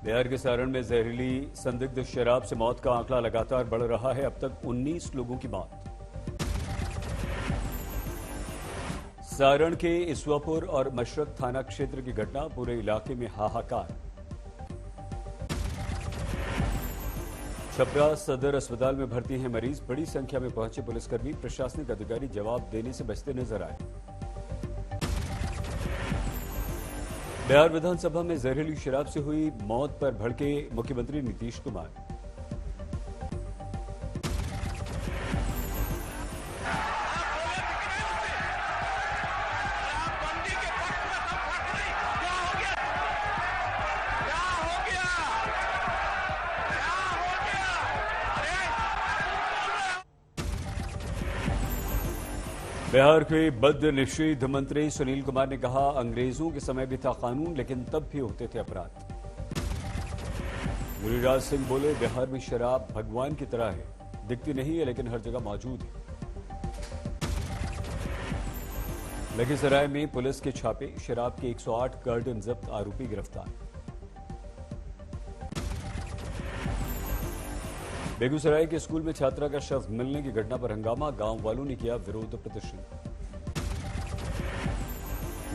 बिहार के सारण में जहरीली संदिग्ध शराब से मौत का आंकड़ा लगातार बढ़ रहा है। अब तक 19 लोगों की मौत। सारण के इसवापुर और मशरक थाना क्षेत्र की घटना, पूरे इलाके में हाहाकार। छपरा सदर अस्पताल में भर्ती हैं मरीज, बड़ी संख्या में पहुंचे पुलिसकर्मी, प्रशासनिक अधिकारी जवाब देने से बचते नजर आए। बिहार विधानसभा में जहरीली शराब से हुई मौत पर भड़के मुख्यमंत्री नीतीश कुमार। बिहार के बदनिषेध मंत्री सुनील कुमार ने कहा, अंग्रेजों के समय भी था कानून, लेकिन तब भी होते थे अपराध। गिरिराज सिंह बोले, बिहार में शराब भगवान की तरह है, दिखती नहीं है लेकिन हर जगह मौजूद है। लखीसराय में पुलिस के छापे, शराब के 108 कार्टन जब्त, आरोपी गिरफ्तार। बेगूसराय के स्कूल में छात्रा का शव मिलने की घटना पर हंगामा, गांव वालों ने किया विरोध प्रदर्शन।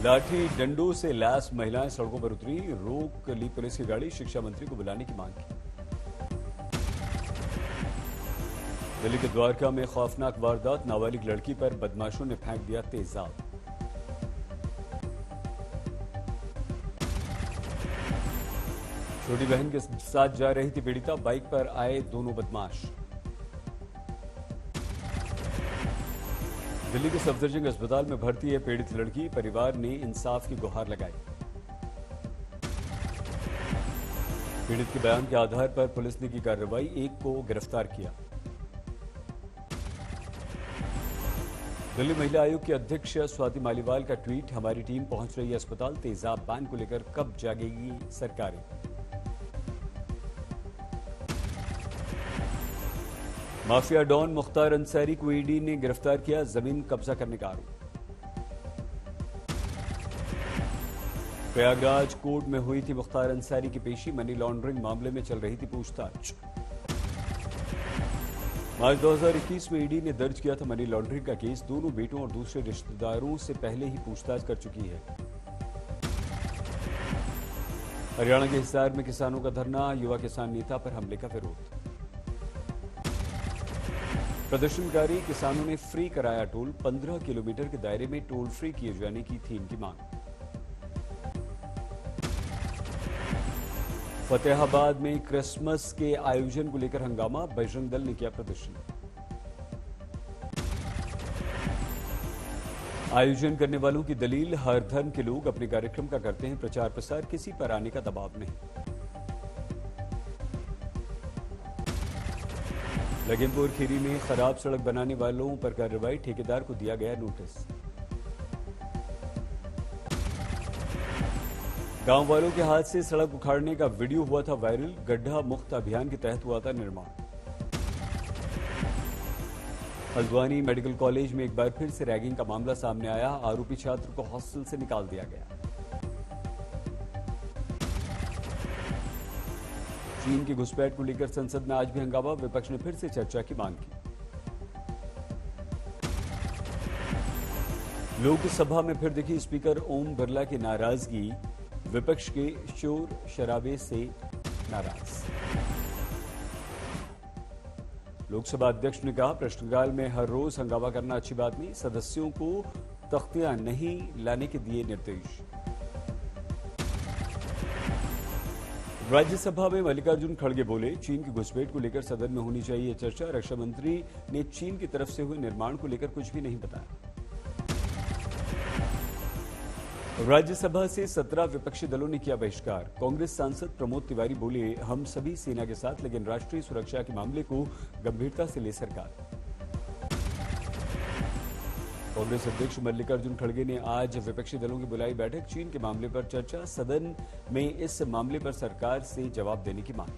लाठी डंडों से लैस महिलाएं सड़कों पर उतरी, रोक ली पुलिस की गाड़ी, शिक्षा मंत्री को बुलाने की मांग की। दिल्ली के द्वारका में खौफनाक वारदात, नाबालिग लड़की पर बदमाशों ने फेंक दिया तेजाब। छोटी बहन के साथ जा रही थी पीड़िता, बाइक पर आए दोनों बदमाश। दिल्ली के सफदरजंग अस्पताल में भर्ती है पीड़ित लड़की, परिवार ने इंसाफ की गुहार लगाई। पीड़ित के बयान के आधार पर पुलिस ने की कार्रवाई, एक को गिरफ्तार किया। दिल्ली महिला आयोग की अध्यक्ष स्वाति मालीवाल का ट्वीट, हमारी टीम पहुंच रही है अस्पताल, तेजाब बैन को लेकर कब जागेगी सरकारें। माफिया डॉन मुख्तार अंसारी को ईडी ने गिरफ्तार किया, जमीन कब्जा करने का आरोप। प्रयागराज कोर्ट में हुई थी मुख्तार अंसारी की पेशी, मनी लॉन्ड्रिंग मामले में चल रही थी पूछताछ। मार्च 2021 में ईडी ने दर्ज किया था मनी लॉन्ड्रिंग का केस, दोनों बेटों और दूसरे रिश्तेदारों से पहले ही पूछताछ कर चुकी है। हरियाणा के हिसार में किसानों का धरना, युवा किसान नेता पर हमले का विरोध। प्रदर्शनकारी किसानों ने फ्री कराया टोल, 15 किलोमीटर के दायरे में टोल फ्री किए जाने की थी इनकी मांग। फतेहाबाद में क्रिसमस के आयोजन को लेकर हंगामा, बजरंग दल ने किया प्रदर्शन। आयोजन करने वालों की दलील, हर धर्म के लोग अपने कार्यक्रम का करते हैं प्रचार प्रसार, किसी पर आने का दबाव नहीं। लखीमपुर खीरी में खराब सड़क बनाने वालों पर कार्रवाई, ठेकेदार को दिया गया नोटिस। गांव वालों के हाथ से सड़क उखाड़ने का वीडियो हुआ था वायरल, गड्ढा मुक्त अभियान के तहत हुआ था निर्माण। हल्द्वानी मेडिकल कॉलेज में एक बार फिर से रैगिंग का मामला सामने आया, आरोपी छात्र को हॉस्टल से निकाल दिया गया। चीन की घुसपैठ को लेकर संसद में आज भी हंगामा, विपक्ष ने फिर से चर्चा की मांग की। लोकसभा में फिर दिखी स्पीकर ओम बिरला की नाराजगी, विपक्ष के शोर शराबे से नाराज। लोकसभा अध्यक्ष ने कहा, प्रश्नकाल में हर रोज हंगामा करना अच्छी बात नहीं, सदस्यों को तख्तियां नहीं लाने के दिए निर्देश। राज्यसभा में मल्लिकार्जुन खड़गे बोले, चीन की घुसपैठ को लेकर सदन में होनी चाहिए चर्चा, रक्षा मंत्री ने चीन की तरफ से हुए निर्माण को लेकर कुछ भी नहीं बताया। राज्यसभा से 17 विपक्षी दलों ने किया बहिष्कार, कांग्रेस सांसद प्रमोद तिवारी बोले, हम सभी सेना के साथ, लेकिन राष्ट्रीय सुरक्षा के मामले को गंभीरता से ले सरकार। कांग्रेस अध्यक्ष मल्लिकार्जुन खड़गे ने आज विपक्षी दलों की बुलाई बैठक, चीन के मामले पर चर्चा, सदन में इस मामले पर सरकार से जवाब देने की मांग।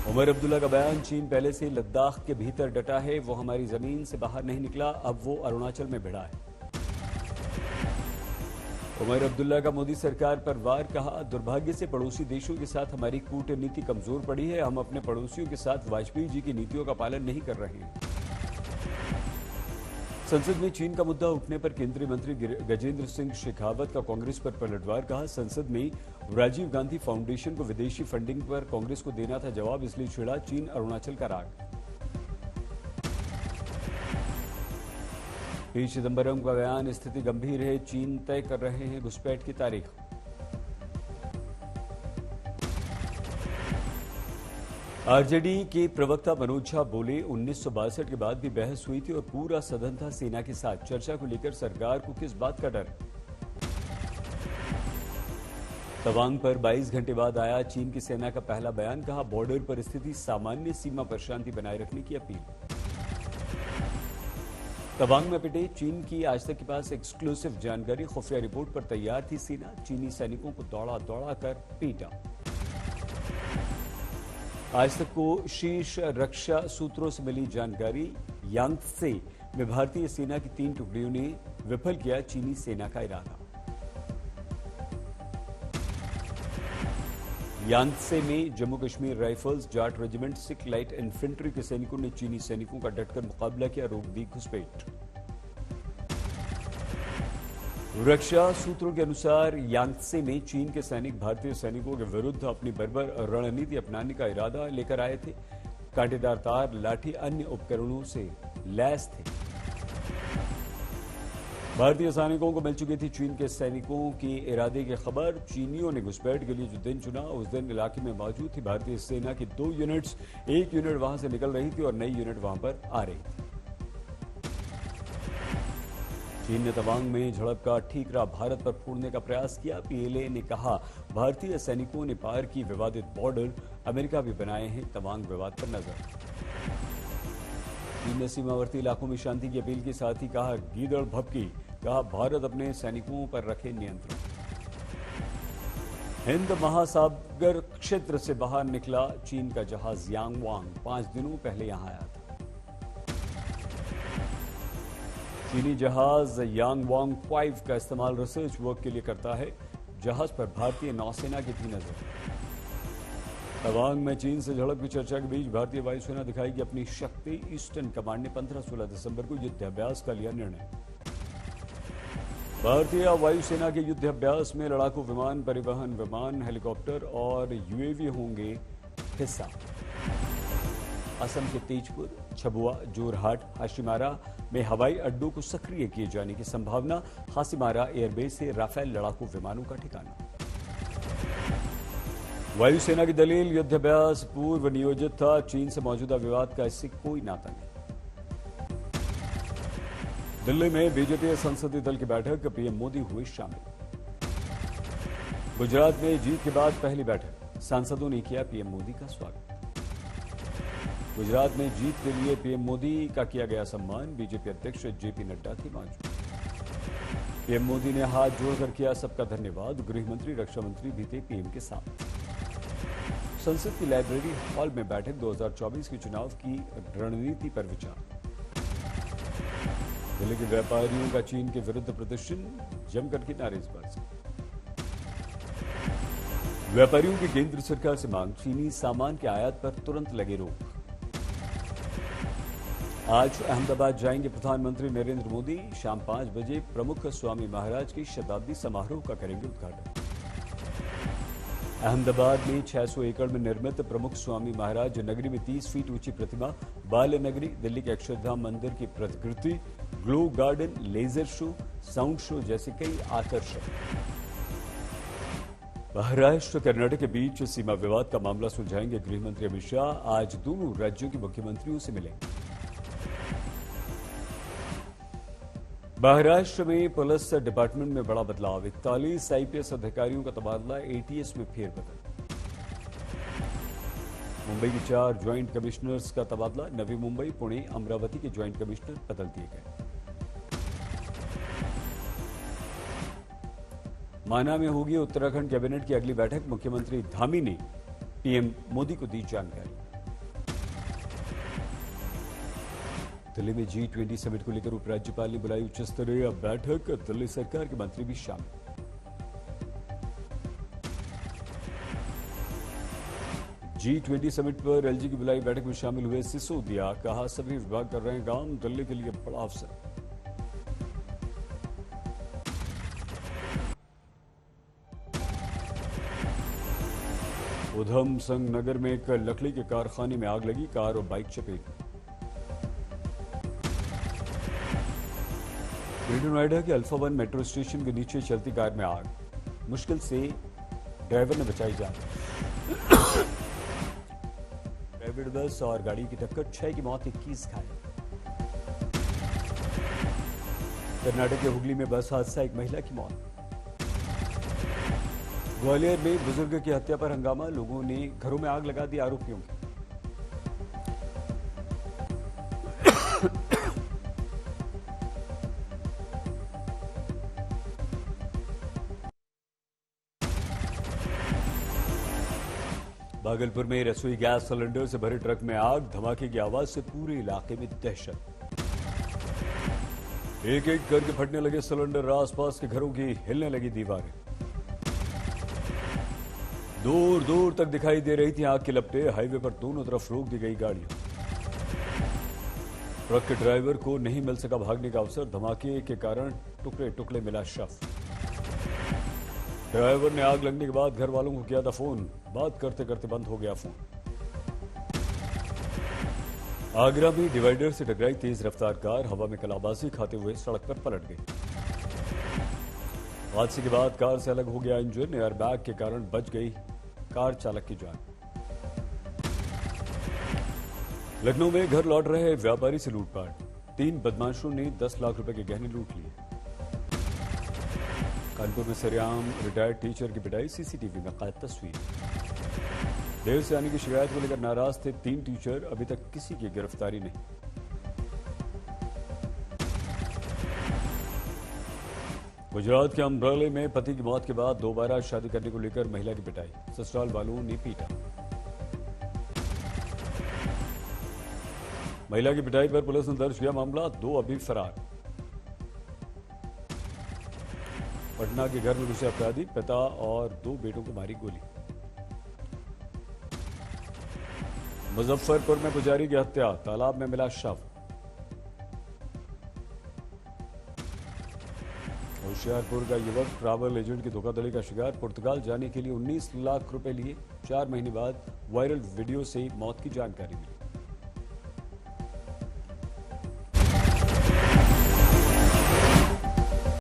उमर अब्दुल्ला का बयान, चीन पहले से लद्दाख के भीतर डटा है, वो हमारी जमीन से बाहर नहीं निकला, अब वो अरुणाचल में भिड़ा है। उमर अब्दुल्ला का मोदी सरकार पर वार, कहा दुर्भाग्य से पड़ोसी देशों के साथ हमारी कूटनीति कमजोर पड़ी है। हम अपने पड़ोसियों के साथ वाजपेयी जी की नीतियों का पालन नहीं कर रहे हैं। संसद में चीन का मुद्दा उठने पर केंद्रीय मंत्री गजेंद्र सिंह शेखावत का कांग्रेस पर पलटवार, कहा संसद में राजीव गांधी फाउंडेशन को विदेशी फंडिंग पर कांग्रेस को देना था जवाब, इसलिए छिड़ा चीन अरुणाचल का राग। पी चिदंबरम का बयान, स्थिति गंभीर है, चीन तय कर रहे हैं घुसपैठ की तारीख। आरजेडी के प्रवक्ता मनोज झा बोले 1962 के बाद भी बहस हुई थी और पूरा सदन था सेना के साथ। चर्चा को लेकर सरकार को किस बात का डर। तवांग पर 22 घंटे बाद आया चीन की सेना का पहला बयान, कहा बॉर्डर पर स्थिति सामान्य, सीमा पर शांति बनाए रखने की अपील। तवांग में पिटे चीन की आज तक के पास एक्सक्लूसिव जानकारी, खुफिया रिपोर्ट पर तैयार थी सेना, चीनी सैनिकों को दौड़ा दौड़ा कर पीटा। आज तक को शीर्ष रक्षा सूत्रों से मिली जानकारी, यांगत्से में भारतीय सेना की 3 टुकड़ियों ने विफल किया चीनी सेना का इरादा। यांगत्से में Jammu Kashmir rifles Jat regiment Sikh light infantry के सैनिकों ने चीनी सैनिकों का डटकर मुकाबला किया, रोक दी घुसपैठ। रक्षा सूत्रों के अनुसार यांगत्से में चीन के सैनिक भारतीय सैनिकों के विरुद्ध अपनी बर्बर रणनीति अपनाने का इरादा लेकर आए थे। कांटेदार तार, लाठी, अन्य उपकरणों से लैस थे। भारतीय सैनिकों को मिल चुकी थी चीन के सैनिकों के इरादे की खबर। चीनियों ने घुसपैठ के लिए जो दिन चुना उस दिन इलाके में मौजूद थी भारतीय सेना की 2 यूनिट्स। एक यूनिट वहां से निकल रही थी और नई यूनिट वहां पर आ रही थी। चीन ने तवांग में झड़प का ठीकरा भारत पर फोड़ने का प्रयास किया। पीएलए ने कहा भारतीय सैनिकों ने पार की विवादित बॉर्डर, अमेरिका भी बनाए हैं तवांग विवाद पर नजर। चीन ने सीमावर्ती इलाकों में शांति की अपील के साथ ही कहा गीदड़ भभकी, कहा भारत अपने सैनिकों पर रखे नियंत्रण। हिंद महासागर क्षेत्र से बाहर निकला चीन का जहाज यांगवांग, 5 दिनों पहले यहां आया था। चीनी जहाज यांगवांग 5 का इस्तेमाल रिसर्च वर्क के लिए करता है। जहाज पर भारतीय नौसेना की थी नजर। तवांग में चीन से झड़प की चर्चा के बीच भारतीय वायुसेना दिखाएगी अपनी शक्ति। ईस्टर्न कमांड ने 15-16 दिसंबर को युद्धाभ्यास का लिया निर्णय। भारतीय वायुसेना के युद्धाभ्यास में लड़ाकू विमान, परिवहन विमान, हेलीकॉप्टर और यूएवी होंगे हिस्सा। असम के तेजपुर, छबुआ, जोरहाट, हाशिमारा में हवाई अड्डों को सक्रिय किए जाने की संभावना। हाशिमारा एयरबेस से राफेल लड़ाकू विमानों का ठिकाना। वायुसेना की दलील, युद्धाभ्यास पूर्व नियोजित था। चीन से मौजूदा विवाद का इससे कोई नाता नहीं। दिल्ली में बीजेपी संसदीय दल की बैठक, पीएम मोदी हुए शामिल। गुजरात में जीत के बाद पहली बैठक, सांसदों ने किया पीएम मोदी का स्वागत। गुजरात में जीत के लिए पीएम मोदी का किया गया सम्मान। बीजेपी अध्यक्ष जेपी नड्डा थे मौजूद। पीएम मोदी ने हाथ जोड़कर किया सबका धन्यवाद। गृह मंत्री, रक्षा मंत्री भी थे पीएम के साथ। संसद की लाइब्रेरी हॉल में बैठक, 2024 के चुनाव की रणनीति पर विचार। दिल्ली के व्यापारियों का चीन के विरुद्ध प्रदर्शन, जमकर की नारेबाजी। व्यापारियों की केंद्र सरकार से मांग, चीनी सामान के आयात पर तुरंत लगे रोक। आज अहमदाबाद जाएंगे प्रधानमंत्री नरेंद्र मोदी। शाम 5 बजे प्रमुख स्वामी महाराज की शताब्दी समारोह का करेंगे उद्घाटन। अहमदाबाद में 600 एकड़ में निर्मित प्रमुख स्वामी महाराज नगरी में 30 फीट ऊंची प्रतिमा, बाल नगरी, दिल्ली के अक्षरधाम मंदिर की प्रतिकृति, glow garden, laser show, sound show जैसे कई आकर्षण। महाराष्ट्र कर्नाटक के बीच सीमा विवाद का मामला सुलझाएंगे गृह मंत्री अमित शाह। आज दोनों राज्यों के मुख्यमंत्रियों से मिलेंगे। महाराष्ट्र में पुलिस डिपार्टमेंट में बड़ा बदलाव, 41 आईपीएस अधिकारियों का तबादला, एटीएस में फेरबदल। मुंबई के 4 ज्वाइंट कमिश्नर्स का तबादला, नवी मुंबई, पुणे, अमरावती के ज्वाइंट कमिश्नर बदल दिए गए। माना में होगी उत्तराखंड कैबिनेट की अगली बैठक, मुख्यमंत्री धामी ने पीएम मोदी को दी जानकारी। दिल्ली में G20 समिट को लेकर उपराज्यपाल ने बुलाई उच्च स्तरीय बैठक, दिल्ली सरकार के मंत्री भी शामिल। G20 समिट पर एलजी की बुलाई बैठक में शामिल हुए सिसोदिया। कहा सभी विभाग कर रहे हैं काम, दिल्ली के लिए बड़ा अवसर। उधम सिंह नगर में एक लकड़ी के कारखाने में आग लगी, कार और बाइक चपेट में। ग्रेटर नोएडा के अल्फा 1 मेट्रो स्टेशन के नीचे चलती कार में आग, मुश्किल से ड्राइवर ने बचाई जान। प्राइवेट बस और गाड़ी की टक्कर, 6 की मौत, 21 घायल। कर्नाटक के हुगली में बस हादसा, एक महिला की मौत। ग्वालियर में बुजुर्ग की हत्या पर हंगामा, लोगों ने घरों में आग लगा दी आरोपियों की। भागलपुर में रसोई गैस सिलेंडर से भरे ट्रक में आग, धमाके की आवाज से पूरे इलाके में दहशत। एक एक करके फटने लगे सिलेंडर, आसपास के घरों की हिलने लगी दीवारें। दूर दूर तक दिखाई दे रही थी आग की लपटें, हाईवे पर दोनों तरफ रोक दी गई गाड़ियां। ट्रक के ड्राइवर को नहीं मिल सका भागने का अवसर, धमाके के कारण टुकड़े टुकड़े मिला शव। ड्राइवर ने आग लगने के बाद घर वालों को किया था फोन, बात करते करते बंद हो गया फोन। आगरा में डिवाइडर से टकराई तेज रफ्तार कार, हवा में कलाबाजी खाते हुए सड़क पर पलट गई। हादसे के बाद कार से अलग हो गया इंजन, एयरबैग के कारण बच गई कार चालक की जान। लखनऊ में घर लौट रहे व्यापारी से लूटपाट, 3 बदमाशों ने 10 लाख रुपए के गहने लूट लिए। कानपुर में सरेआम रिटायर्ड टीचर की पिटाई, सीसीटीवी में कैद तस्वीर। देर से आने की शिकायत को लेकर नाराज थे 3 टीचर, अभी तक किसी की गिरफ्तारी नहीं। गुजरात के अम्ब्रेले में पति की मौत के बाद दोबारा शादी करने को लेकर महिला की पिटाई, ससुराल वालों ने पीटा। महिला की पिटाई पर पुलिस ने दर्ज किया मामला, 2 अभी फरार। पटना के घर में घुसे अपराधी, पिता और 2 बेटों को मारी गोली। मुजफ्फरपुर में पुजारी की हत्या, तालाब में मिला शव। होशियारपुर का युवक ट्रैवल एजेंट की धोखाधड़ी का शिकार, पुर्तगाल जाने के लिए 19 लाख रुपए लिए, 4 महीने बाद वायरल वीडियो से मौत की जानकारी मिली।